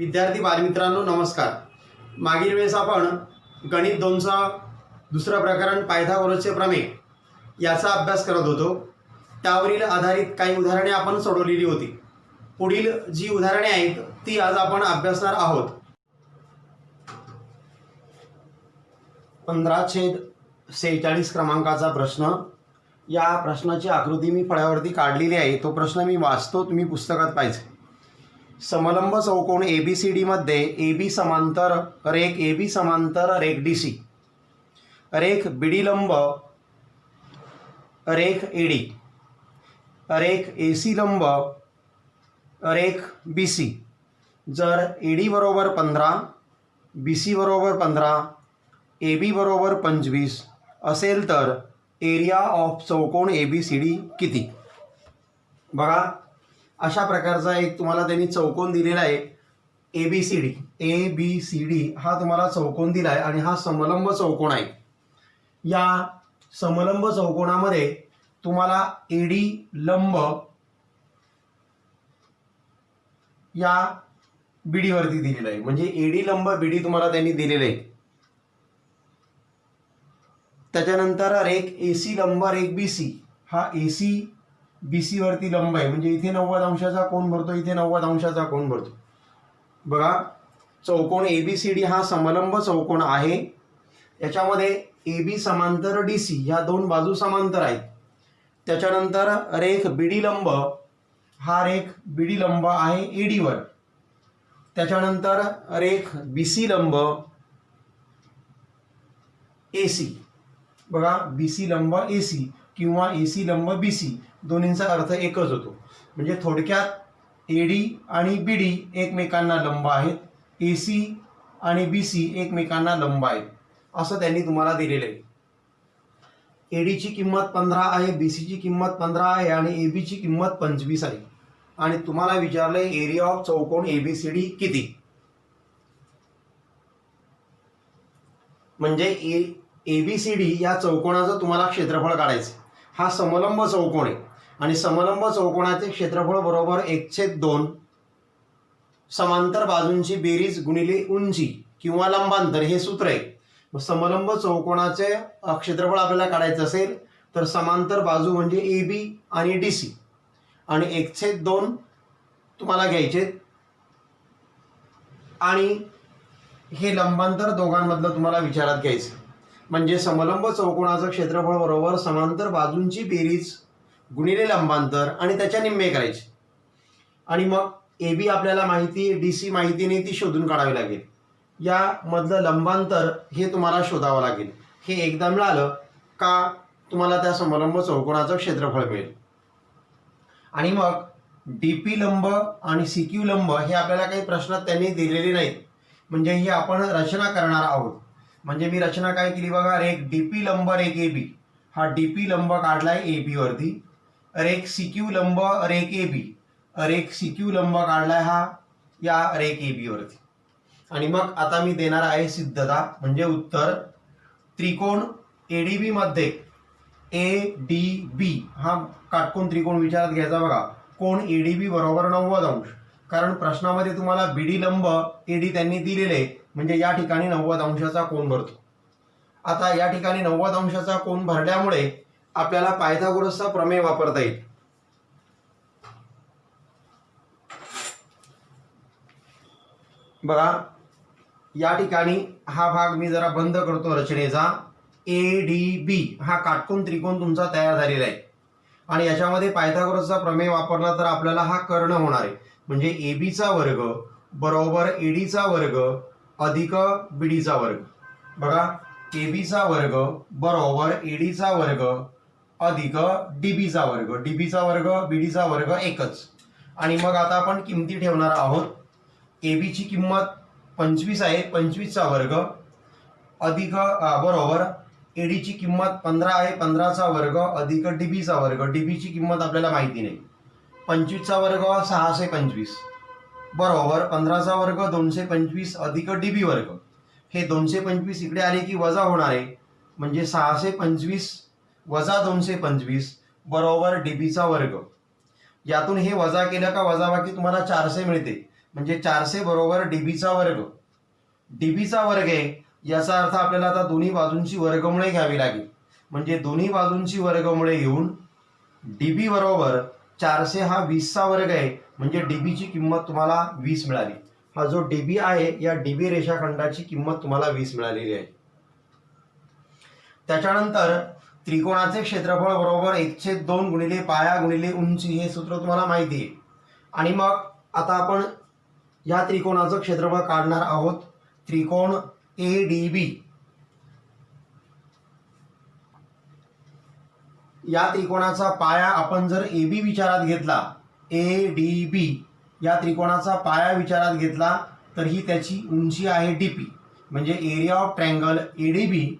विद्यार्थी बालमित्रांनो नमस्कार। मागील वेळेस आपण गणित 2चा दुसरा प्रकरण पायथागोरसचे प्रमेय याचा अभ्यास करत होतो। त्यावरील आधारित काही उदाहरणे आपण सोडवलेली होती। पुढील जी उदाहरणे आहेत ती आज आपण अभ्यासणार आहोत। 15/46 क्रमांकाचा प्रश्न। या प्रश्नाची आकृती मी फळ्यावरती काढलेली आहे। तो प्रश्न मी वाचतो, तुम्ही पुस्तकात पाहिजे। समलंब चौकोन ABCD मध्ये AB समांतर रेख AB समांतर रेख DC, रेख BD लंब रेख AD, रेख AC लंब रेख BC। जर AD बरोबर 15, BC बरोबर 15, AB बरोबर 25 असेल तर एरिया ऑफ चौकोन ABCD किती? बघा, अशा प्रकारचा एक तुम्हाला त्यांनी चौकोन दिलेला आहे। ABCD हा तुम्हाला चौकोन दिला आहे आणि हा समलंब चौकोन आहे। या समलंब चौकोनामध्ये तुम्हाला AD लंब या BD वरती दिलेला आहे, म्हणजे AD लंब BD तुम्हाला त्यांनी दिलेले आहे। त्याच्यानंतर रेख AC लंब रेख BC, हा AC BC वरती लंब आहे, म्हणजे इथे 90 अंशाचा कोन भरतो, इथे 90 अंशाचा कोन भरतो। बघा, चौकोन ABCD हा समलंब चौकोन आहे। याच्यामध्ये AB समांतर DC या दोन बाजू समांतर आहेत। त्याच्यानंतर रेख BD लंब, हा रेख BD लंब आहे AD वर। त्याच्यानंतर रेख BC लंब AC, बघा BC लंब AC किंवा AC लंब BC दोन्हींचा अर्थ एकच होतो। म्हणजे थोडक्यात AD आणि BD एकमेकांना लंब आहेत, AC आणि BC एकमेकांना लंब आहेत, असं त्यांनी तुम्हाला दिलेलं आहे। AD ची किंमत 15 आहे, BC ची किंमत 15 आहे आणि AB ची किंमत 25 आहे। आणि तुम्हाला विचारलंय एरिया ऑफ चौकोन ABCD किती? म्हणजे ABCD या चौकोनाचं तुम्हाला क्षेत्रफळ काढायचं। हा समलंब चौकोन आहे आणि समलंब चौकोनाचे क्षेत्रफळ बरोबर 1/2 समांतर बाजूंची बेरीज गुणिले उंची किंवा लंबांतर, हे सूत्र आहे। समलंब चौकोनाचे क्षेत्रफळ आपल्याला काढायचं असेल तर समांतर बाजू म्हणजे AB आणि DC आणि 1/2 तुम्हाला घ्यायचे आणि हे लंबांतर दोघांमधलं तुम्हाला विचारात घ्यायचं। म्हणजे समलंब चौकोनाचं क्षेत्रफळ बरोबर समांतर बाजूंची बेरीज गुणिले लंबांतर आणि त्याच्या निम्मे करायचे। आणि मग AB आपल्याला माहिती आहे, DC माहिती नाही, ती शोधून काढावी लागेल। या मधलं लंबांतर हे तुम्हाला शोधावं लागेल। हे एकदा मिळालं का तुम्हाला त्या समलंब चौकोनाचं क्षेत्रफळ मिळेल। आणि मग DP लंब आणि CQ लंब हे आपल्याला काही प्रश्नात त्यांनी दिलेले नाहीत, म्हणजे ही आपण रचना करणार आहोत। म्हणजे मी रचना काय केली बघा, रेख DP लंब रेख AB, हा DP लंब काढलाय AB वरती। रेख CQ लंब रेख AB, रेख CQ लंब काढलाय हा या रेख AB वरती। आणि मग आता मी देणार आहे सिद्धता, म्हणजे उत्तर। त्रिकोण ADB मध्ये ADB हा काटकोन त्रिकोण विचारात घ्यायचा। बघा, कोण ADB बरोबर 90 अंश, कारण प्रश्नामध्ये तुम्हाला BD लंब AD त्यांनी दिलेले आहे, म्हणजे या ठिकाणी 90 अंशाचा कोन भरतो। आता या ठिकाणी 90 अंशाचा कोन भरल्यामुळे आपल्याला पायथागोरसचा प्रमेय वापरता येईल। बघा, या ठिकाणी हा भाग मी जरा बंद करतो रचनेचा। ADB हा काटकोन त्रिकोण तुमचा तयार झालेला आहे आणि याच्यामध्ये पायथागोरसचा प्रमेय वापरला तर आपल्याला हा कर्ण होणार आहे, म्हणजे AB चा वर्ग बरोबर AD चा वर्ग अधिक BD चा वर्ग। बघा, AB चा वर्ग बरोबर AD चा वर्ग अधिक DB चा वर्ग, DB चा वर्ग BD चा वर्ग एकच। आणि मग आता आपण किमती ठेवणार आहोत। AB ची किंमत 25 आहे, 25 चा वर्ग अधिक बरोबर AD ची किंमत 15 आहे, 15 चा वर्ग अधिक DB चा वर्ग। DB ची किंमत आपल्याला माहिती नाही, 25 चा वर्ग 625 बरोबर 15 चा वर्ग 225 अधिक DB वर्ग। हे 225 इकडे आले की वजा होणार आहे, म्हणजे 625 वजा 225 बरोबर DB चा वर्ग। यातून हे वजा केलं का वजाबाकी तुम्हाला 400 मिळते, म्हणजे 400 बरोबर डीबीचा वर्ग. डीबीचा वर्ग आहे याचा अर्थ आपल्याला आता दोन्ही बाजूंची वर्गमुळे घ्यावी लागेल. म्हणजे दोन्ही बाजूंची वर्गमुळे घेऊन डीबी बरोबर 400 हा 20चा वर्ग आहे. म्हणजे डीबीची किंमत तुम्हाला 20 मिळाली. हा जो डीबी आहे या डीबी रेषाखंडाची किंमत तुम्हाला 20 मिळालेली आहे. त्याच्यानंतर त्रिकोणाचे क्षेत्रफळ बरोबर 1/2 गुणिले पाया गुणिले उंची हे सूत्र तुम्हाला माहिती आहे. आणि मग आता आपण या त्रिकोणाचं क्षेत्रफळ काढणार आहोत. त्रिकोण एडीबी, या त्रिकोणाचा पाया आपण जर एबी विचारात घेतला, एडीबी या त्रिकोणाचा पाया विचारात घेतला तर ही त्याची उंची आहे डीपी. म्हणजे एरिया ऑफ ट्रायंगल एडीबी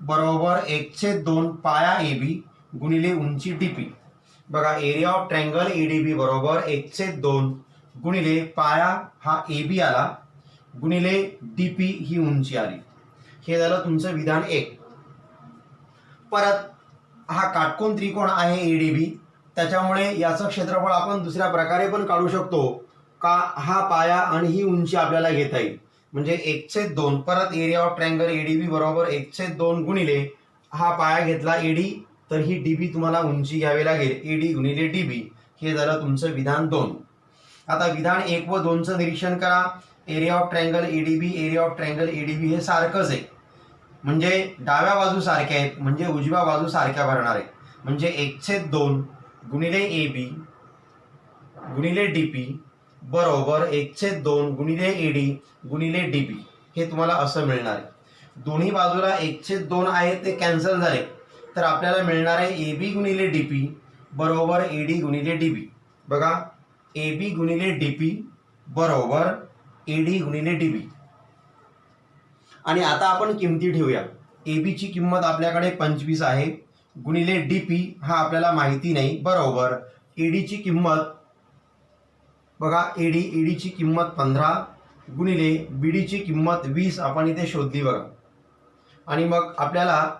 बरोबर 1/2 पाया एबी गुणिले उंची डीपी. बघा, एरिया ऑफ ट्रायंगल एडीबी बरोबर 1/2 गुणिले पाया हा एबी आला गुणिले डीपी ही उंची आली. हे झालं तुमचं विधान 1. परत हा काटकोन त्रिकोण आहे एडीबी, त्याच्यामुळे याचं क्षेत्रफळ आपण दुसऱ्या प्रकारे पण काढू शकतो का. हा पाया आणि ही उंची आपल्याला घेता येईल. म्हणजे 1/2 परत एरिया ऑफ ट्रायंगल एडीबी बरोबर 1/2 गुणिले हा पाया घेतला एडी, तर ही डीबी तुम्हाला उंची घ्यावी लागेल एडी गुणिले डीबी. हे झालं तुमचं विधान 2. आता विधान 1 व 2चं निरीक्षण करा. Area of triangle ADB, area of triangle ADB हे सारखंच आहे. म्हणजे डाव्या बाजू सारख्या आहेत, म्हणजे उजव्या बाजू सारख्या भरणार आहे. म्हणजे 1/2 गुणिले एबी गुणिले डीपी बरोबर 1/2 गुणिले एडी गुणिले डीबी हे तुम्हाला असं मिळणार आहे. दोन्ही बाजूला 1/2 आहे ते कॅन्सल झाले, तर आपल्याला मिळणार आहे एबी गुणिले डीपी बरोबर एडी गुणिले डीबी. बघा, एबी गुणिले डीपी बरोबर एडी गुणिले डीबी. आणि आता आपण किमती ठेवूया. एबीची किंमत आपल्याकडे 25 आहे गुणिले डीपी हा आपल्याला माहिती नाही बरोबर एडीची किंमत, बघा एडीची किंमत 15 गुणिले बीडीची किंमत 20 आपण इथे शोधली बघा. आणि मग आपल्याला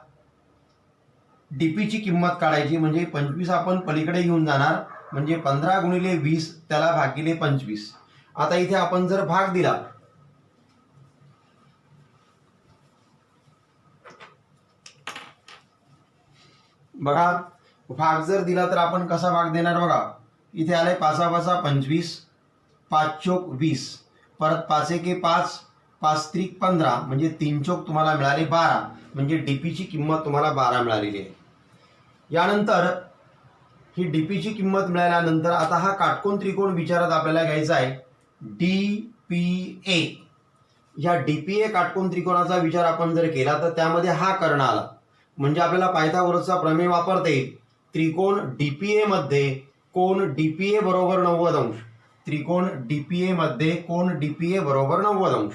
डीपीची किंमत काढायची. म्हणजे 25 आपण पलीकडे घेऊन जाणार, म्हणजे 15 गुणिले 20 त्याला भागिले 25. आता इथे आपण जर भाग दिला, बघा भाग जर दिला तर आपण कसा भाग देणार. बघा, इथे आलाय 5 5 25, 5 चोक 20, परत 5 1 5, 5 त्रिक 15, म्हणजे 3 चोक तुम्हाला मिळाले 12. म्हणजे डीपीची किंमत तुम्हाला 12 मिळालेली आहे. यानंतर ही डीपीची किंमत मिळाल्यानंतर आता हा काटकोन त्रिकोण विचारात आपल्याला घ्यायचा आहे डीपीए. या डीपीए काटकोन त्रिकोणाचा विचार आपण जर केला तर त्यामध्ये हा कर्ण आला. म्हणजे आपल्याला पायथागोरसचा प्रमेय वापरता येईल. त्रिकोण डीपीए मध्ये कोन डीपीए बरोबर 90 अंश. त्रिकोण डीपीए मध्ये कोन डीपीए बरोबर 90 अंश.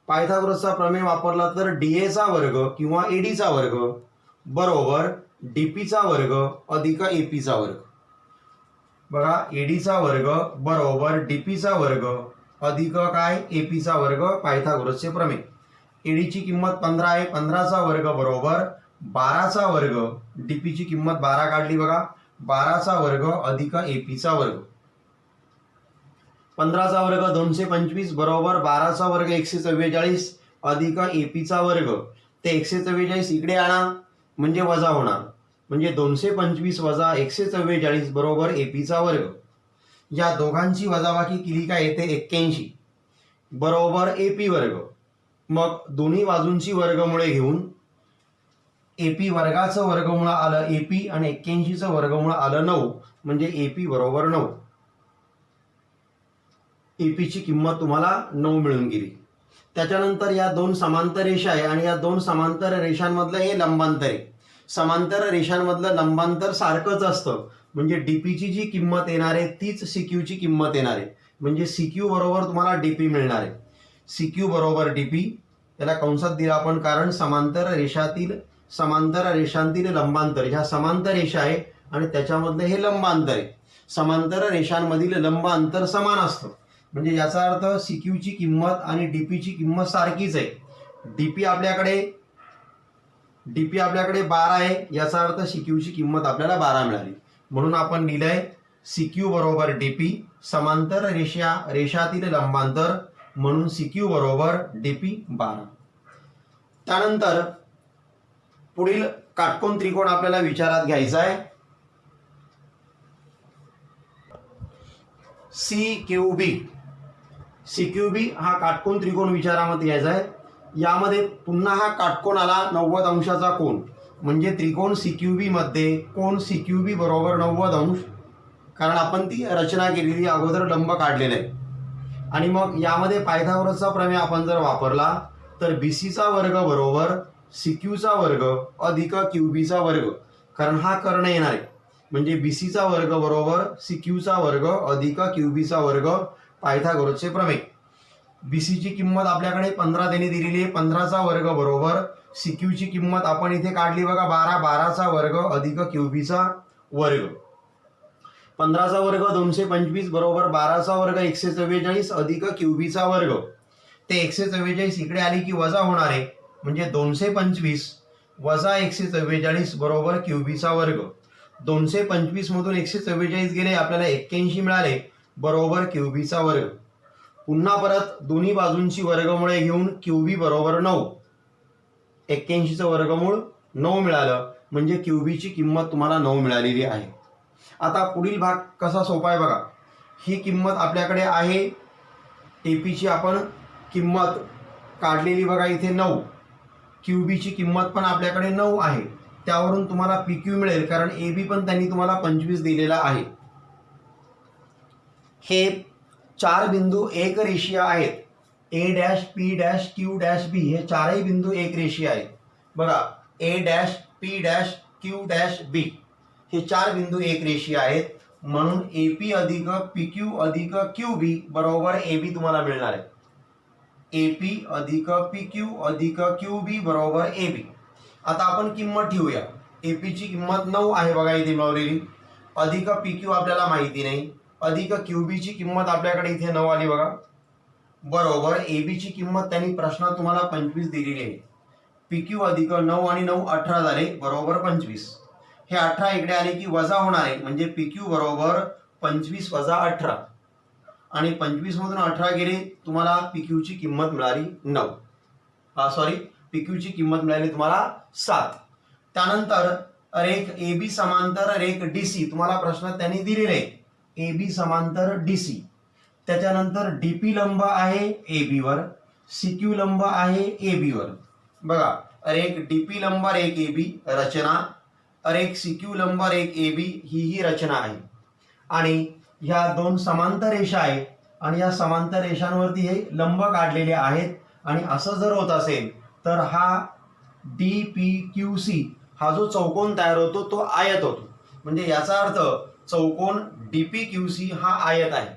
पायथागोरसचा प्रमेय वापरला तर डीएचा वर्ग किंवा एडीचा वर्ग बरोबर डीपीचा वर्ग अधिक एपीचा वर्ग. बघा, एडीचा वर्ग बरोबर डीपीचा वर्ग अधिक काय एपीचा वर्ग, पायथागोरसचे प्रमेय. एडीची किंमत 15 आहे, 15चा वर्ग बरोबर 12चा वर्ग, डीपीची किंमत 12 काढली बघा, 12चा वर्ग अधिक एपीचा वर्ग. 15चा वर्ग 225 बरोबर 12चा वर्ग 144 अधिक एपीचा वर्ग. ते 144 इकडे आणा म्हणजे वजा होणार. म्हणजे 225 वजा 144 बरोबर एपीचा वर्ग. या दोघांची वजाबाकी केली काय येते 81 बरोबर एपी वर्ग. मग दोन्ही बाजूंची वर्गमुळे घेऊन एपी वर्गाचं वर्गमूळ आलं एपी आणि 81चं वर्गमूळ आलं 9. म्हणजे एपी बरोबर 9. एपीची किंमत तुम्हाला 9 मिळून गेली. त्याच्यानंतर या दोन समांतर रेषा आहे आणि या दोन समांतर रेषांमधलं हे लंबांतर आहे. समांतर रेषांमधलं लंबांतर सारखंच असतं. म्हणजे डीपीची जी किंमत येणार आहे तीच सीक्यूची किंमत येणार आहे. म्हणजे सीक्यू बरोबर तुम्हाला डीपी मिळणार आहे. सीक्यू बरोबर डीपी, त्याला कंसात दिला आपण कारण समांतर रेषांतील लंबांतर, ह्या समांतर रेषा आहे आणि त्याच्यामधलं हे लंबांतर आहे. समांतर रेषांमधील लंबांतर समान असतं. म्हणजे याचा अर्थ सीक्यूची किंमत आणि डीपीची किंमत सारखीच आहे. डीपी आपल्याकडे 12 आहे, याचा अर्थ सीक्यूची किंमत आपल्याला 12 मिळाली. म्हणून आपण लिहिलंय CQ बरोबर DP, समांतर रेषातील लंबांतर म्हणून CQ बरोबर DP 12. त्यानंतर पुढील काटकोन त्रिकोण आपल्याला विचारात घ्यायचा आहे CQB. CQB हा काटकोन त्रिकोण विचारामध्ये घ्यायचा आहे. यामध्ये पुन्हा हा काटकोन आला 90 अंशाचा कोन, म्हणजे त्रिकोण CQB मध्ये कोन CQB बरोबर 90 अंश, कारण आपण ती रचना केलेली अगोदर लंब काढलेला आहे. आणि मग यामध्ये पायथागोरसचा प्रमेय आपण जर वापरला तर BCचा वर्ग बरोबर CQचा वर्ग अधिक QBचा वर्ग, कारण हा कर्ण येणार आहे, म्हणजे BCचा वर्ग बरोबर CQचा वर्ग अधिक QBचा वर्ग पायथागोरसचे प्रमेय. BCची किंमत आपल्याकडे 15 देणे दिलेली आहे. 15चा वर्ग बरोबर CQची किंमत आपण इथे काढली बघा 12, 12चा वर्ग अधिक QBचा वर्ग. 15चा वर्ग 225 बरोबर 12चा वर्ग 144 अधिक QBचा वर्ग. ते 144 इकडे आली की वजा होणार आहे, म्हणजे 225 वजा 144 बरोबर QBचा वर्ग. 225 मधून 144 गेले, आपल्याला 81 मिळाले बरोबर QBचा वर्ग. पुन्हा परत दोन्ही बाजूंची वर्गमुळे घेऊन QB बरोबर 9. 81चं वर्गमूळ 9 मिळालं, म्हणजे QBची किंमत तुम्हाला 9 मिळालेली आहे. आता पुढील भाग कसा सोपा आहे बघा. ही किंमत आपल्याकडे आहे, APची आपण किंमत काढलेली बघा इथे 9. QBची किंमत पण आपल्याकडे 9 आहे. त्यावरून तुम्हाला PQ मिळेल, कारण AB पण त्यांनी तुम्हाला 25 दिलेला आहे. हे 4 बिंदू एक रेषीय आहेत. A dash P dash Q dash B हे चारही बिंदू एक रेषीय आहेत बघा. A dash P dash Q dash B हे 4 बिंदू एक रेषीय आहेत, म्हणून AP अधिक PQ अधिक QB बरोबर AB तुम्हाला मिळणार आहे. AP अधिक PQ अधिक QB बरोबर AB. आता आपण किंमत ठेवूया. APची किंमत 9 आहे बघा इथे मिळवलेली, अधिक PQ आपल्याला माहिती नाही, अधिक QBची किंमत आपल्याकडे इथे 9 आली बघा, बरोबर ABची किंमत त्यांनी प्रश्नात तुम्हाला 25 दिलेली आहे. PQ अधिक 9 आणि 9 18 झाले बरोबर 25. हे 18 इकडे आले की वजा होणार आहे, म्हणजे PQ बरोबर 25 वजा 18, आणि 25 मधून 18 गेले, तुम्हाला PQची किंमत मिळाली 9. PQची किंमत मिळाली तुम्हाला 7. त्यानंतर रेख AB समांतर रेख DC तुम्हाला प्रश्नात त्यांनी दिलेले आहे. AB समांतर DC. त्याच्यानंतर DP लंब आहे AB वर, CQ लंब आहे AB वर. बघा, रेख DP लंब रेख AB रचना, रेख CQ लंब रेख AB ही रचना आहे. आणि ह्या दोन समांतर रेषा आहेत, आणि या समांतर रेषांवरती हे लंब काढलेले आहेत. आणि असं जर होत असेल तर हा DPQC हा जो चौकोन तयार होतो तो आयत होतो. म्हणजे याचा अर्थ चौकोन DPQC हा आयत आहे,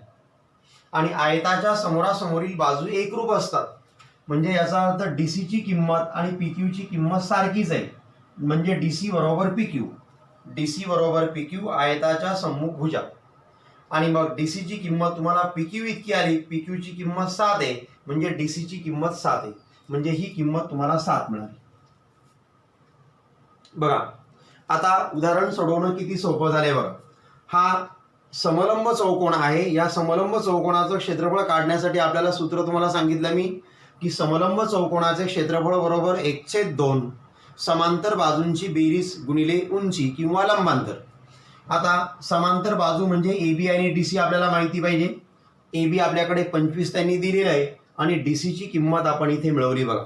आणि आयताच्या समोरासमोरील बाजू एकरूप असतात. म्हणजे याचा अर्थ DCची किंमत आणि PQची किंमत सारखीच आहे, म्हणजे DC बरोबर PQ. DC बरोबर PQ आयताच्या सम्मुख भुजा. आणि मग DCची किंमत तुम्हाला PQ इतकी आली, PQची किंमत 7 आहे, म्हणजे DCची किंमत 7 आहे, म्हणजे ही किंमत तुम्हाला 7 मिळाली. बघा, आता उदाहरण सोडवणं किती सोपं झालंय बघा. हा समलंब चौकोन आहे. या समलंब चौकोनाचं क्षेत्रफळ काढण्यासाठी आपल्याला सूत्र तुम्हाला सांगितलं मी, की समलंब चौकोनाचे क्षेत्रफळ बरोबर 1/2 समांतर बाजूंची बेरीज गुणिले उंची किंवा लंबांतर. आता समांतर बाजू म्हणजे AB आणि DC आपल्याला माहिती पाहिजे. AB आपल्याकडे 25 त्यांनी दिलेलं आहे, आणि DCची किंमत आपण इथे मिळवली बघा.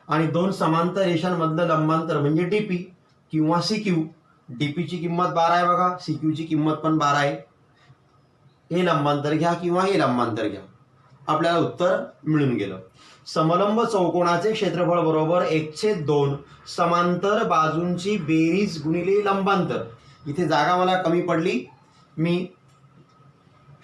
आणि दोन समांतर रेषांमधलं लंबांतर म्हणजे DP किंवा CQ. DPची किंमत 12 आहे बघा, CQची किंमत पण 12 आहे. हे लंबांतर घ्या किंवा हे लंबांतर घ्या, आपल्याला उत्तर मिळून गेलं. समलंब चौकोनाचे क्षेत्रफळ बरोबर 1/2 समांतर बाजूंची बेरीज गुणिले लंबांतर. इथे जागा मला कमी पडली, मी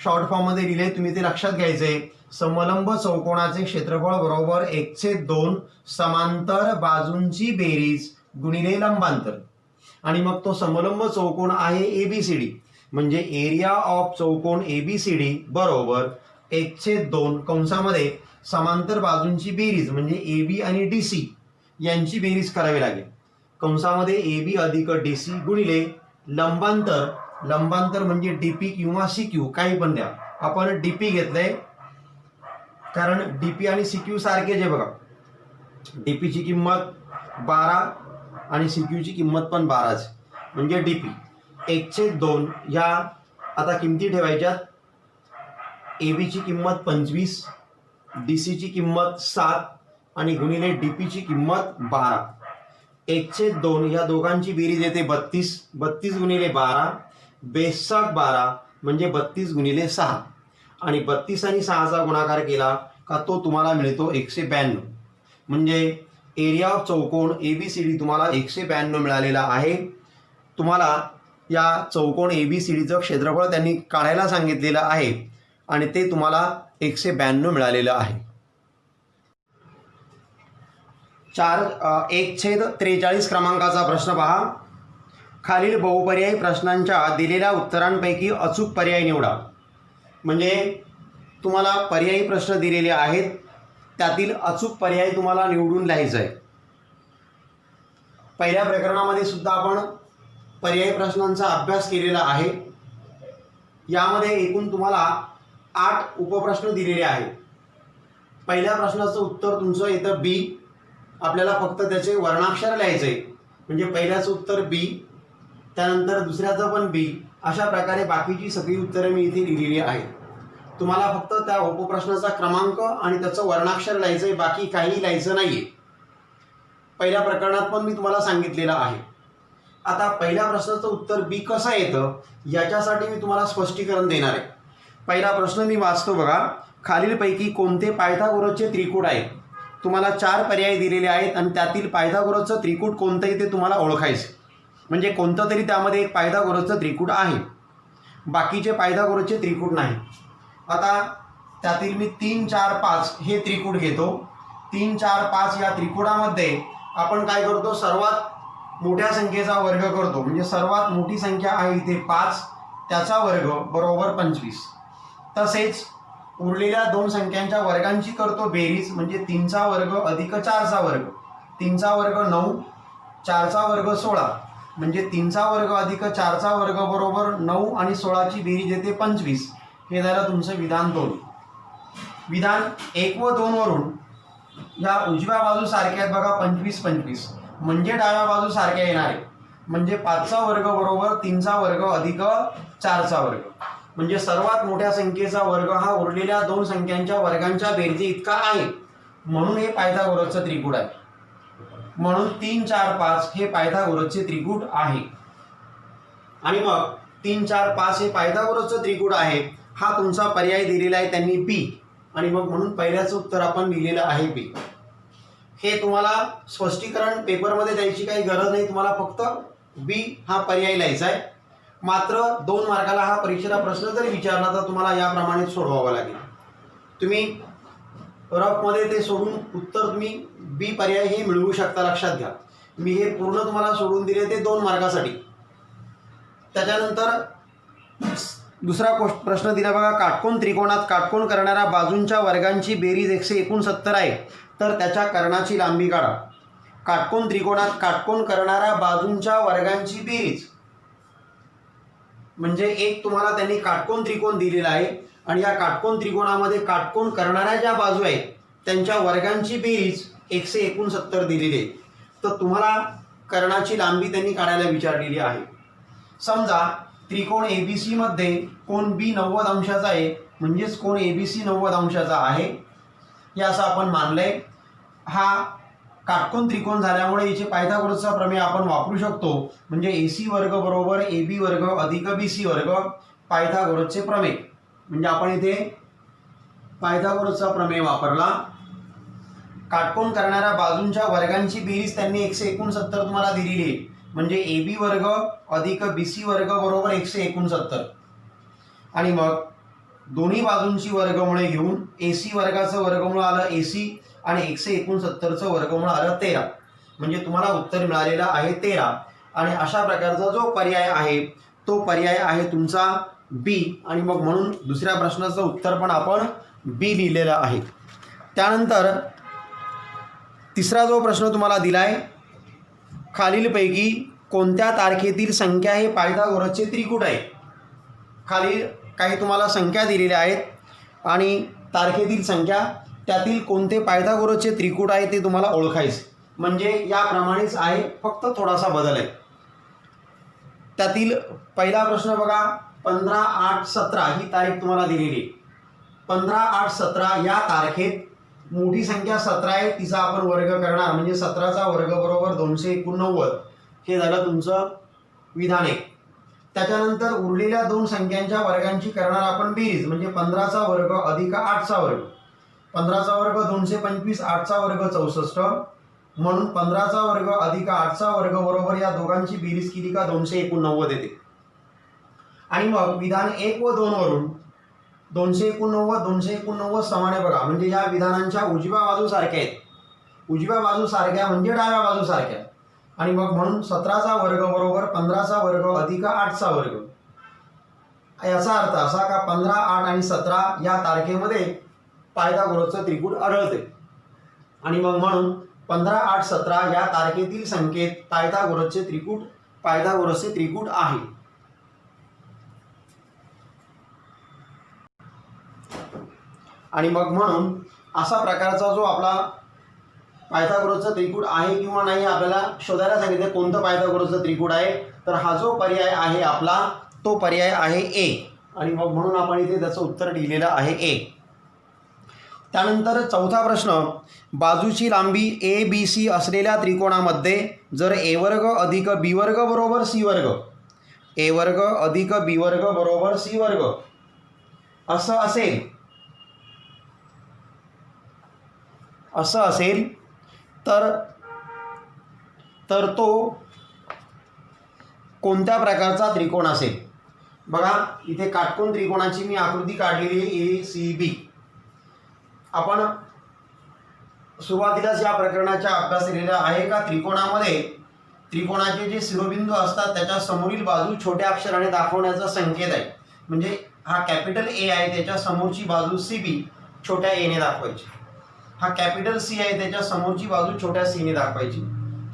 शॉर्ट फॉर्म मध्ये लिहिले, तुम्ही ते लक्षात घ्यायचे. समलंब चौकोनाचे क्षेत्रफळ बरोबर 1/2 समांतर बाजूंची बेरीज गुणिले लंबांतर. आणि मग तो समलंब चौकोन आहे ABCD, म्हणजे एरिया ऑफ चौकोन ABCD बरोबर 1/2 कंसामध्ये समांतर बाजूंची बेरीज म्हणजे AB आणि DC यांची बेरीज करावी लागेल. कंसामध्ये AB अधिक DC गुणिले लंबांतर लंबांतर म्हणजे डीपी किंवा सीक्यू काही पण द्या. आपण डीपी घेतलंय कारण डीपी आणि सीक्यू सारखेच आहे बघा. डीपीची किंमत 12 आणि सीक्यूची किंमत पण 12च, म्हणजे डीपी 1/2 ह्या आता किमती ठेवायच्यात. एबीची किंमत 25, डीसीची किंमत 7 आणि गुणिले डीपीची किंमत 12. 1/2 ह्या दोघांची बेरीज येते 32. 32 गुणिले 12 बेसाक 12 म्हणजे 32 गुणिले 6 आणि 32 आणि 6चा गुणाकार केला का तो तुम्हाला मिळतो 192. म्हणजे एरिया ऑफ चौकोन ABCD तुम्हाला 192 मिळालेला आहे. तुम्हाला या चौकोन ABCDचं क्षेत्रफळ त्यांनी काढायला सांगितलेलं आहे आणि ते तुम्हाला 192 मिळालेलं आहे. 1/43 क्रमांकाचा प्रश्न पहा. खालील बहुपर्यायी प्रश्नांच्या दिलेल्या उत्तरांपैकी अचूक पर्याय निवडा. म्हणजे तुम्हाला पर्यायी प्रश्न दिलेले आहेत, त्यातील अचूक पर्याय तुम्हाला निवडून लिहायचं आहे. पहिल्या प्रकरणामध्ये सुद्धा आपण पर्यायी प्रश्नांचा अभ्यास केलेला आहे. यामध्ये एकूण तुम्हाला 8 उपप्रश्न दिलेले आहेत. पहिल्या प्रश्नाचं उत्तर तुमचं येतं बी. आपल्याला फक्त त्याचे वर्णाक्षर लिहायचे आहे. म्हणजे पहिल्याचं उत्तर बी, त्यानंतर दुसऱ्याचं पण बी. अशा प्रकारे बाकीची सगळी उत्तरं मी इथे लिहिलेली आहेत. तुम्हाला फक्त त्या उपप्रश्नाचा क्रमांक आणि त्याचं वर्णाक्षर लिहायचं आहे, बाकी काही लिहायचं नाहीये. पहिल्या प्रकरणात पण मी तुम्हाला सांगितलेलं आहे. आता पहिल्या प्रश्नाचं उत्तर बी कसं येतं याच्यासाठी मी तुम्हाला स्पष्टीकरण देणार आहे. पहिला प्रश्न मी वाचतो बघा. खालीलपैकी कोणते पायथागोरसचे त्रिकूट आहेत? तुम्हाला 4 पर्याय दिलेले आहेत आणि त्यातील पायथागोरसचं त्रिकूट कोणतंही ते तुम्हाला ओळखायचं. म्हणजे कोणतं तरी त्यामध्ये एक पायथागोरसचं त्रिकूट आहे, बाकीचे पायथागोरसचे त्रिकूट नाही. आता त्यातील मी 3, 4, 5 हे त्रिकूट घेतो. 3, 4, 5 या त्रिकूटामध्ये आपण काय करतो, सर्वात मोठ्या संख्येचा वर्ग करतो. म्हणजे सर्वात मोठी संख्या आहे इथे 5, त्याचा वर्ग बरोबर 25. तसेच उरलेल्या 2 संख्यांच्या वर्गांची करतो बेरीज. म्हणजे 3चा वर्ग अधिक 4चा वर्ग. 3चा वर्ग 9, 4चा वर्ग 16. म्हणजे 3चा वर्ग अधिक 4चा वर्ग बरोबर 9 आणि 16ची बेरीज येते 25. हे झालं तुमचं विधान 2. विधान 1 व 2 वरून ह्या उजव्या बाजू सारख्या आहेत बघा, 25, 25 म्हणजे डाव्या बाजू सारख्या येणार आहे. म्हणजे 5चा वर्ग बरोबर 3चा वर्ग अधिक 4चा वर्ग. म्हणजे सर्वात मोठ्या संख्येचा वर्ग हा उरलेल्या 2 संख्यांच्या वर्गांच्या बेरजे इतका आहे. म्हणून हे पायथागोरसचं त्रिकूट आहे. म्हणून 3, 4, 5 हे पायथागोरसचे त्रिकूट आहे. आणि मग 3, 4, 5 हे पायथागोरसचं त्रिकूट आहे. हा तुमचा पर्याय दिलेला आहे त्यांनी बी. आणि मग म्हणून पहिल्याचं उत्तर आपण लिहिलेलं आहे बी. हे तुम्हाला स्पष्टीकरण पेपरमध्ये द्यायची काही गरज नाही. तुम्हाला फक्त बी हा पर्याय लिहायचा आहे. मात्र 2 मार्काला हा परीक्षेला प्रश्न जरी विचारला तर तुम्हाला याप्रमाणे सोडवावा लागेल. तुम्ही रफमध्ये ते सोडून उत्तर तुम्ही बी पर्याय हे मिळवू शकता. लक्षात घ्या, मी हे पूर्ण तुम्हाला सोडून दिले ते 2 मार्कासाठी. त्याच्यानंतर दुसरा प्रश्न दिला बघा. काटकोन त्रिकोणात काटकोन करणाऱ्या बाजूंच्या वर्गांची बेरीज 169 आहे, तर त्याच्या कर्णाची लांबी काढा. काटकोन त्रिकोणात काटकोन करणाऱ्या बाजूंच्या वर्गांची बेरीज म्हणजे एक तुम्हाला त्यांनी काटकोन त्रिकोण दिलेला आहे आणि या काटकोन त्रिकोणामध्ये काटकोन करणाऱ्या ज्या बाजू आहेत त्यांच्या वर्गांची बेरीज 169 दिलेली आहे. तर तुम्हाला कर्णाची लांबी त्यांनी काढायला विचारलेली आहे. समजा त्रिकोण ABC मध्ये कोण बी 90 अंशाचा आहे, म्हणजेच कोण ABC 90 अंशाचा आहे हे असं आपण मानलंय. हा काटकोन त्रिकोण झाल्यामुळे याचे पायथागोरसचा प्रमेय आपण वापरू शकतो. म्हणजे AC वर्ग बरोबर AB वर्ग अधिक BC वर्ग पायथागोरसचे प्रमेय. म्हणजे आपण इथे पायथागोरसचा प्रमेय वापरला. काटकोन करणाऱ्या बाजूंच्या वर्गांची बेरीज त्यांनी 169 तुम्हाला दिलेली आहे. म्हणजे AB वर्ग अधिक BC वर्ग बरोबर 169. आणि मग दोन्ही बाजूंची वर्गमुळे घेऊन AC वर्गाचं वर्गमूळ आलं AC आणि 169चं वर्गमूळ आलं 13. म्हणजे तुम्हाला उत्तर मिळालेलं आहे 13. आणि अशा प्रकारचा जो पर्याय आहे तो पर्याय आहे तुमचा बी. आणि मग म्हणून दुसऱ्या प्रश्नाचं उत्तर पण आपण बी लिहिलेलं आहे. त्यानंतर तिसरा जो प्रश्न तुम्हाला दिलाय, खालीलपैकी कोणत्या तारखेतील संख्या हे पायथागोरसचे त्रिकूट आहे. खाली काही तुम्हाला संख्या दिलेल्या आहेत आणि तारखेतील संख्या, त्यातील कोणते पायथागोरसचे त्रिकूट आहे ते तुम्हाला ओळखायचे. म्हणजे याप्रमाणेच आहे, फक्त थोडासा बदल आहे. त्यातील पहिला प्रश्न बघा, 15, 8, 17 ही तारीख तुम्हाला दिलेली आहे. 15, 8, 17 या तारखेत मोठी संख्या 17 आहे, तिचा आपण वर्ग करणार म्हणजे 17चा वर्ग बरोबर 289. हे झालं तुमचं विधान एक. त्याच्यानंतर उरलेल्या दोन संख्यांच्या वर्गांची करणार आपण बेरीज म्हणजे 15चा वर्ग अधिक 8चा वर्ग. 15चा वर्ग 225, 8चा वर्ग 64, म्हणून 15चा वर्ग अधिक 8चा वर्ग बरोबर या दोघांची बेरीज केली का 289 येते. आणि मग विधान 1 व 2 वरून 289 समाने बघा, म्हणजे या विधानांच्या उजव्या बाजू सारख्या आहेत. उजव्या बाजू सारख्या म्हणजे डाव्या बाजू सारख्या. आणि मग म्हणून 17चा वर्ग बरोबर 15चा वर्ग अधिक 8चा वर्ग. याचा अर्थ असा का 15, 8 आणि 17 या तारखेमध्ये पायथागोरसचं त्रिकूट आढळते. आणि मग म्हणून 15, 8, 17 या तारखेतील संख्येत पायथागोरसचे त्रिकूट आहे. आणि मग म्हणून असा प्रकारचा जो आपला पायथागोरसचा त्रिकूट आहे किंवा नाही आपल्याला शोधायला सांगितलं कोणतं पायथागोरसचं त्रिकूट आहे, तर हा जो पर्याय आहे आपला तो पर्याय आहे ए. आणि मग म्हणून आपण इथे त्याचं उत्तर लिहिलेलं आहे ए. त्यानंतर चौथा प्रश्न, बाजूची लांबी ए बी सी असलेल्या त्रिकोणामध्ये जर ए वर्ग अधिक बी वर्ग बरोबर सी वर्ग, ए वर्ग अधिक बी वर्ग बरोबर सी वर्ग असं असेल तर तो कोणत्या प्रकारचा त्रिकोण असेल. बघा इथे काटकोन त्रिकोणाची मी आकृती काढलेली आहे ए सी बी. आपण सुरुवातीलाच या प्रकरणाचा अभ्यास केलेला आहे का त्रिकोणामध्ये त्रिकोणाचे जे शिरोबिंदू असतात त्याच्या समोरील बाजू छोट्या अक्षराने दाखवण्याचा संकेत आहे. म्हणजे हा कॅपिटल ए आहे, त्याच्या समोरची बाजू सी बी छोट्या एने दाखवायची. हा कॅपिटल सी आहे, त्याच्या समोरची बाजू छोट्या सीने दाखवायची.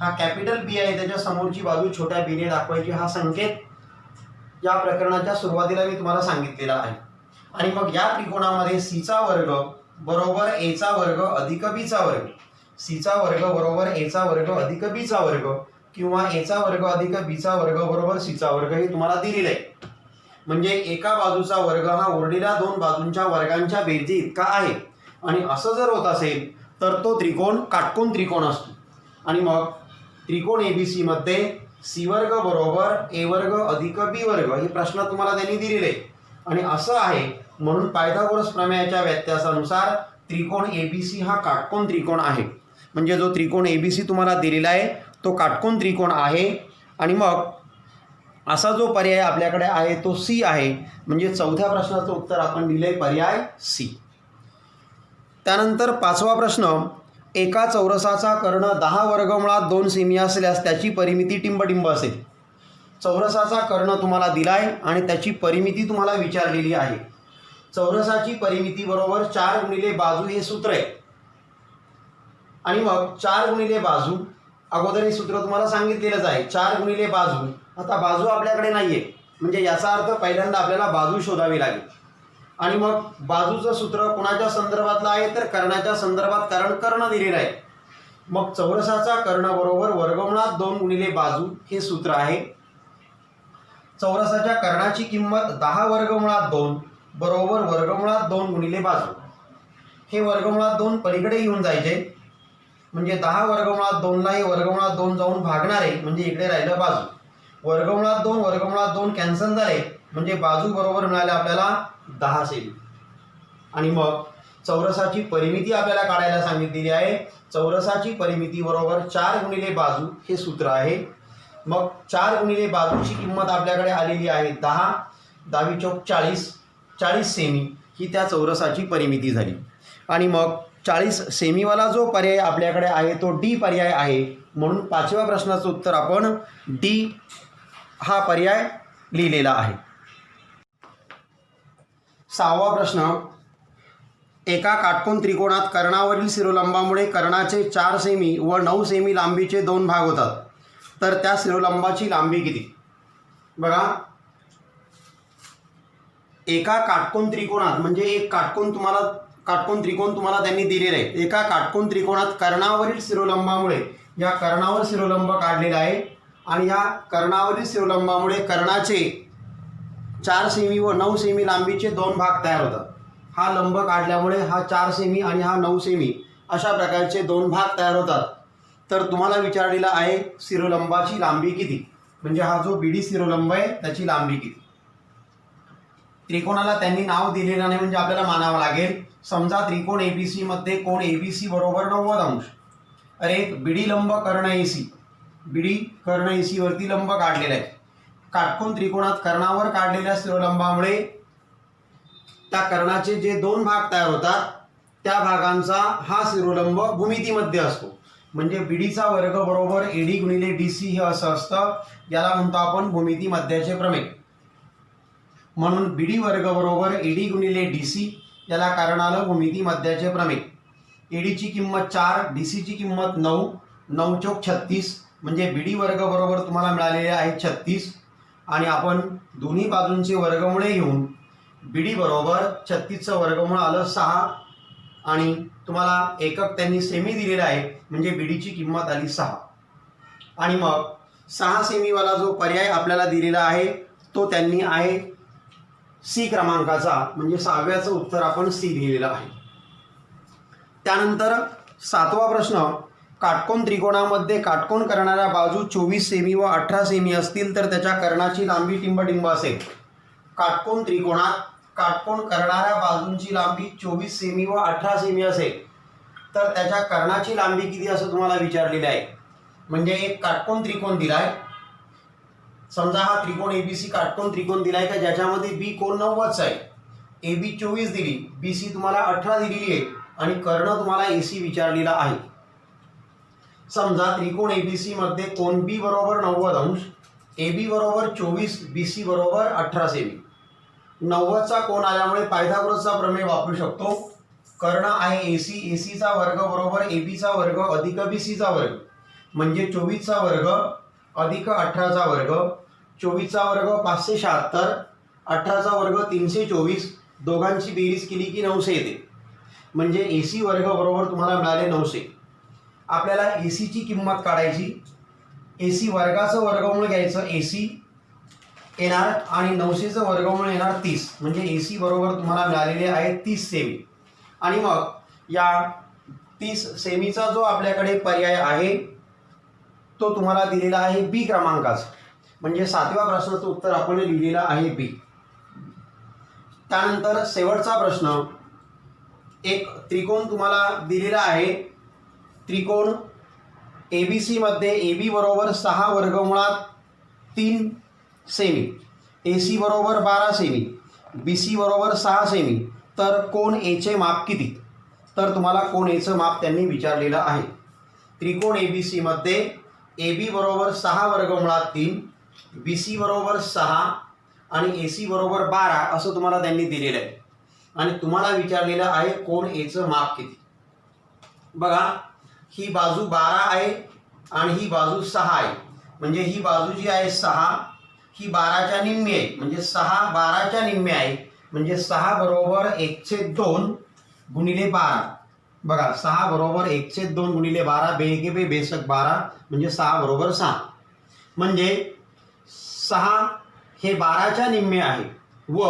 हा कॅपिटल बी आहे, त्याच्या समोरची बाजू छोट्या बीने दाखवायची. हा संकेत या प्रकरणाच्या सुरुवातीला मी तुम्हाला सांगितलेला आहे. आणि मग या त्रिकोणामध्ये सीचा वर्ग बरोबर एचा वर्ग अधिक बीचा वर्ग, सीचा वर्ग बरोबर एचा वर्ग अधिक बीचा वर्ग किंवा एचा वर्ग अधिक बीचा वर्ग बरोबर सीचा वर्ग हे तुम्हाला दिलेलं आहे. म्हणजे एका बाजूचा वर्ग हा उरलेल्या दोन बाजूंच्या वर्गांच्या बेरजी इतका आहे. आणि असं जर होत असेल तर तो त्रिकोण काटकोन त्रिकोण असतो. आणि मग त्रिकोण एबीसी मध्ये सी वर्ग बरोबर ए वर्ग अधिक बी वर्ग हे प्रश्न तुम्हाला त्यांनी दिलेले. आणि असं आहे म्हणून पायथागोरस प्रमेयाच्या व्यत्यासानुसार त्रिकोण एबीसी हा काटकोन त्रिकोण आहे. म्हणजे जो त्रिकोण एबीसी तुम्हाला दिलेला आहे तो काटकोन त्रिकोण आहे. आणि मग असा जो पर्याय आपल्याकडे आहे तो सी आहे. म्हणजे चौथ्या प्रश्नाचं उत्तर आपण दिले पर्याय सी. त्यानंतर पाचवा प्रश्न, एका चौरसाचा कर्ण 10 वर्गमुळात 2 सेमी असल्यास त्याची परिमिती टिंबटिंब असेल. चौरसाचा कर्ण तुम्हाला दिलाय आणि त्याची परिमिती तुम्हाला विचारलेली आहे. चौरसाची परिमिती बरोबर 4 गुणिले बाजू हे सूत्र आहे. आणि मग 4 गुणिले बाजू, अगोदर हे सूत्र तुम्हाला सांगितलेलंच आहे. 4 गुणिले बाजू, आता बाजू आपल्याकडे नाहीये म्हणजे याचा अर्थ पहिल्यांदा आपल्याला बाजू शोधावी लागेल. आणि मग बाजूचं सूत्र कोणाच्या संदर्भातलं आहे तर कर्णाच्या संदर्भात, कारण कर्ण दिलेला आहे. मग चौरसाचा कर्ण बरोबर वर्गमुळात 2 गुणिले बाजू हे सूत्र आहे. चौरसाच्या कर्णाची किंमत 10 वर्गमुळात 2 बरोबर वर्गमुळात 2 गुणिले बाजू. हे वर्गमुळात 2 पलीकडे येऊन जायचे म्हणजे 10 वर्गमुळात 2ला हे वर्गमुळात 2 जाऊन भागणार आहे म्हणजे इकडे राहिलं बाजू. वर्गमुळात 2 कॅन्सल झाले म्हणजे बाजू बरोबर मिळाले आपल्याला 10 सेमी. आणि मग चौरसाची परिमिती आपल्याला काढायला सांगितलेली आहे. चौरसाची परिमिती बरोबर 4 गुणिले बाजू हे सूत्र आहे. मग 4 गुणिले बाजूची किंमत आपल्याकडे आलेली आहे 10, 10 चौक 40 सेमी ही त्या चौरसाची परिमिती झाली. आणि मग 40 सेमीवाला जो पर्याय आपल्याकडे आहे तो डी पर्याय आहे. म्हणून पाचव्या प्रश्नाचं उत्तर आपण डी हा पर्याय लिहिलेला आहे. सहावा प्रश्न, एका काटकोन त्रिकोणात कर्णावरील शिरोलंबामुळे कर्णाचे 4 सेमी व 9 सेमी लांबीचे 2 भाग होतात. तर त्या शिरोलंबाची लांबी किती? बघा, एका काटकोन त्रिकोणात, म्हणजे एक काटकोन त्रिकोण तुम्हाला त्यांनी दिलेला आहे. एका काटकोन त्रिकोणात कर्णावरील शिरोलंबामुळे, या कर्णावर शिरोलंब काढलेला आहे आणि या कर्णावरील शिरोलंबामुळे कर्णाचे 4 सेमी व 9 सेमी लांबीचे 2 भाग तयार होतात. हा लंब काढल्यामुळे हा 4 सेमी आणि हा 9 सेमी अशा प्रकारचे 2 भाग तयार होतात. तर तुम्हाला विचारलेला आहे शिरोलंबाची लांबी किती, म्हणजे हा जो बीडी शिरोलंब आहे त्याची लांबी किती. त्रिकोणाला त्यांनी नाव दिलेलं नाही म्हणजे आपल्याला मानावं लागेल. समजा त्रिकोण एबीसी मध्ये कोण एबीसी बरोबर 90 अंश. अरे बीडी लंब कर्ण एसी, बीडी कर्ण एसी वरती लंब काढलेला आहे. काटकोन त्रिकोणात कर्णावर काढलेल्या शिरोलंबामुळे त्या कर्णाचे जे 2 भाग तयार होतात त्या भागांचा हा शिरोलंब भूमितीमध्ये असतो. म्हणजे बीडीचा वर्ग बरोबर एडी गुणिले डीसी हे असं असतं. याला म्हणतो आपण भूमिती मध्याचे प्रमेय. म्हणून बीडी वर्ग बरोबर एडी गुणिले डीसी, याला कारण आलं भूमिती मध्याचे प्रमेय. एडीची किंमत 4, डीसीची किंमत 9, 9 चौक 36, म्हणजे बीडी वर्ग बरोबर तुम्हाला मिळालेले आहे 36 आणि आपण दोन्ही बाजूंचे वर्गमुळे घेऊन बीडी बरोबर 36चं वर्गमूळ आलं 6 आणि तुम्हाला एकक त्यांनी सेमी दिलेला आहे म्हणजे बीडीची किंमत आली 6. आणि मग 6 सेमीवाला जो पर्याय आपल्याला दिलेला आहे तो त्यांनी आहे सी क्रमांकाचा, म्हणजे 6व्याचं उत्तर आपण सी दिलेलं आहे. त्यानंतर 7वा प्रश्न, काटकोन त्रिकोणामध्ये काटकोन करणाऱ्या बाजू 24 सेमी व 18 सेमी असतील तर त्याच्या कर्णाची लांबी टिंबटिंब असेल. काटकोन त्रिकोणात काटकोन करणाऱ्या बाजूंची लांबी 24 सेमी व 18 सेमी असेल तर त्याच्या कर्णाची लांबी किती असं तुम्हाला विचारलेलं आहे. म्हणजे एक काटकोन त्रिकोण दिलाय, समजा हा त्रिकोण एबीसी काटकोन त्रिकोण दिलाय का ज्याच्यामध्ये बी कोण 90चा आहे, एबी 24 दिली, बीसी तुम्हाला 18 दिलेली आहे आणि कर्ण तुम्हाला एसी विचारलेला आहे. समजा त्रिकोण एबीसी मध्ये कोण बी बरोबर 90 अंश, एबी बरोबर 24, बीसी बरोबर 18 सेमी. 90चा कोण आल्यामुळे पायथागोरसचा प्रमेय वापरू शकतो. कर्ण आहे एसी, एसीचा वर्ग बरोबर एबीचा वर्ग अधिक बीसीचा वर्ग, म्हणजे 24चा वर्ग अधिक 18चा वर्ग. 24चा वर्ग 576, 18चा वर्ग 324, दोघांची बेरीज केली की 900 येते. म्हणजे एसी वर्ग बरोबर तुम्हाला मिळाले 900. आपल्याला एसीची किंमत काढायची. एसी वर्गाचं वर्गमूळ घ्यायचं, एसी येणार आणि 900चं वर्गमूळ येणार 30, म्हणजे एसी बरोबर तुम्हाला मिळालेले आहे 30 सेमी. आणि मग या 30 सेमीचा जो आपल्याकडे पर्याय आहे तो तुम्हाला दिलेला आहे बी क्रमांकाचा, म्हणजे 7व्या प्रश्नाचं उत्तर आपण लिहिलेलं आहे बी. त्यानंतर शेवटचा प्रश्न, एक त्रिकोण तुम्हाला दिलेला आहे. त्रिकोण एबीसी मध्ये एबी बरोबर 6 वर्गमुळात 3 सेमी, एसी बरोबर 12 सेमी, बीसी बरोबर 6 सेमी, तर कोण एचे माप किती? तर तुम्हाला कोण एचं माप त्यांनी विचारलेलं आहे. त्रिकोण एबीसी मध्ये एबी बरोबर 6 वर्गमुळात 3, बीसी बरोबर 6 आणि एसी बरोबर 12 असं तुम्हाला त्यांनी दिलेलं आहे आणि तुम्हाला विचारलेलं आहे कोण एचं माप किती. बघा, ही बाजू 12 आहे आणि ही बाजू 6 आहे, म्हणजे ही बाजू जी आहे 6 ही 12च्या निम्मी आहे, म्हणजे 6 12च्या निम्मी आहे, म्हणजे 6 बरोबर 1/2 गुणिले 12. बघा, 6 बरोबर 1/2 गुणिले 12, बेके बे बेसक 12, म्हणजे 6 बरोबर 6. म्हणजे 6 हे 12च्या निम्मे आहे. व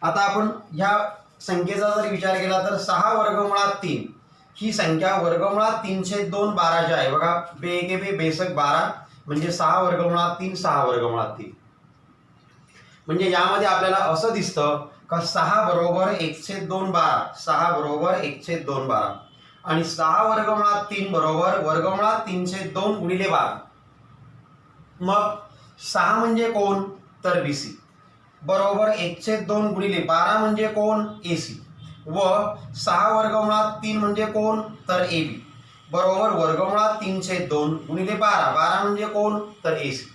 आता आपण ह्या संख्येचा जर विचार केला तर 6 वर्गमुळात 3 ही संख्या वर्गमुळात 3/2 12च्या आहे. बघा, बेके बे बेसक 12, म्हणजे 6 वर्गमुळात 3, 6 वर्गमुळात 3. म्हणजे यामध्ये आपल्याला असं दिसतं का 6 बरोबर 1/2 12, 6 बरोबर 1/2 12 आणि 6 वर्गमुळात 3 बरोबर वर्गमुळात 3/2 गुणिले 12. मग 6 म्हणजे कोण? तर बीसी बरोबर 1/2 गुणिले 12 म्हणजे कोण? एसी. व 6 वर्गमुळात 3 म्हणजे कोण? तर एबी बरोबर वर्गमुळात 3/2 गुणिले 12, 12 म्हणजे कोण? तर एसी.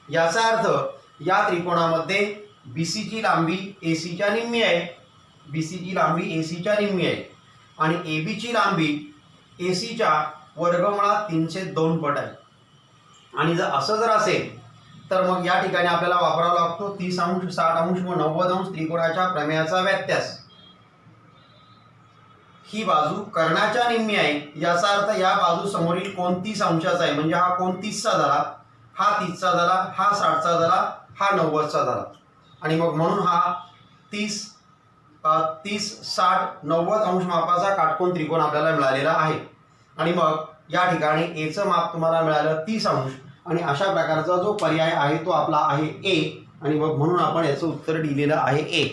याचा अर्थ या त्रिकोणामध्ये बीसीची लांबी एसीच्या निम्मी आहे, बीसीची लांबी एसीच्या निम्मी आहे आणि एबीची लांबी एसीच्या वर्गमुळात 3/2 पट आहे. आणि जर असं जर असेल तर मग या ठिकाणी आपल्याला वापरावा लागतो 30 अंश, 60 अंश व 90 अंश त्रिकोणाच्या प्रमेयाचा व्यत्यास. ही बाजू कर्णाच्या निम्मी आहे, याचा अर्थ या बाजू समोरील कोन 30 अंशाचा आहे, म्हणजे हा कोन 30चा झाला, हा 30चा झाला, हा 60चा झाला, हा 90चा झाला. आणि मग म्हणून हा 30, 60, 90 अंश मापाचा काटकोन त्रिकोण आपल्याला मिळालेला आहे. आणि मग या ठिकाणी एचं माप तुम्हाला मिळालं 30 अंश, आणि अशा प्रकारचा जो पर्याय आहे तो आपला आहे ए, आणि मग म्हणून आपण याचं उत्तर दिलेलं आहे ए.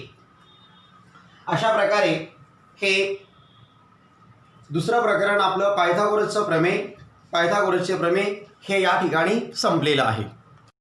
अशा प्रकारे हे दुसरं प्रकरण आपलं पायथागोरसचं प्रमेय, पायथागोरसचे प्रमेय हे या ठिकाणी संपलेलं आहे.